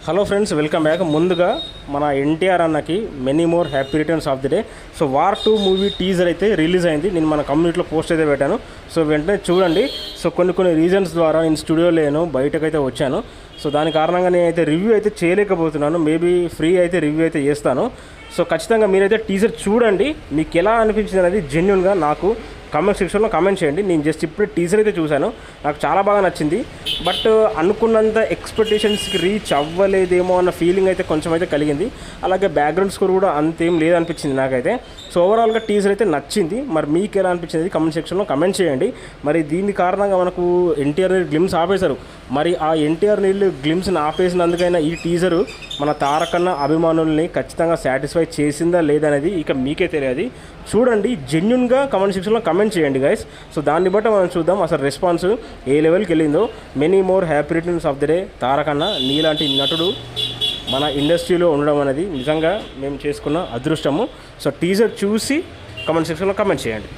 Hello friends, welcome back. ముందుగా మన ఎన్టీఆర్ అన్నకి many more happy returns of the day. So war 2 movie teaser అయితే release అయింది. నేను మన కమ్యూనిటీలో పోస్ట్ అయితే పెట్టాను. సో వెంటనే చూడండి. సో కొన్ని రీజన్స్ ద్వారా నేను స్టూడియో లేను, బయటకైతే వచ్చాను. సో దాని కారణంగా నేనైతే రివ్యూ అయితే చేయలేకపోతున్నాను. మేబీ ఫ్రీ అయితే రివ్యూ అయితే చేస్తాను. సో ఖచ్చితంగా మీరైతే టీజర్ చూడండి. మీకు ఎలా అనిపించింది అనేది జెన్యున్గా నాకు కామెంట్ సెక్షన్లో కామెంట్ చేయండి. నేను జస్ట్ ఇప్పుడే టీజర్ అయితే చూశాను, నాకు చాలా బాగా నచ్చింది. బట్ అనుకున్నంత ఎక్స్పెక్టేషన్స్కి రీచ్ అవ్వలేదేమో అన్న ఫీలింగ్ అయితే కొంచెం అయితే కలిగింది. అలాగే బ్యాక్గ్రౌండ్ స్కోర్ కూడా అంతేం లేదనిపించింది నాకైతే. సో ఓవరాల్గా టీజర్ అయితే నచ్చింది. మరి మీకు ఎలా అనిపించింది కామెంట్ సెక్షన్లో కామెంట్ చేయండి. మరి దీని కారణంగా మనకు ఎన్టీఆర్ గ్లిమ్స్ ఆపేశారు. మరి ఆ ఎన్టీఆర్ నీళ్ళు గ్లిమ్స్ని ఆపేసినందుకైనా ఈ టీజరు మన తారకన్న అభిమానుల్ని ఖచ్చితంగా సాటిస్ఫై చేసిందా లేదనేది ఇక మీకే తెలియదు. చూడండి, జెన్యున్గా కామెంట్ సెక్షన్లో కామెంట్ చేయండి గైస్. సో దాన్ని బట్టి మనం చూద్దాం అసలు రెస్పాన్స్ ఏ లెవెల్కి వెళ్ళిందో. Many more happy returns of the day తారకన్న. నీలాంటి నటుడు మన ఇండస్ట్రీలో ఉండడం అనేది నిజంగా మేము చేసుకున్న అదృష్టము. సో టీజర్ చూసి కామెంట్ సెక్షన్లో కామెంట్ చేయండి.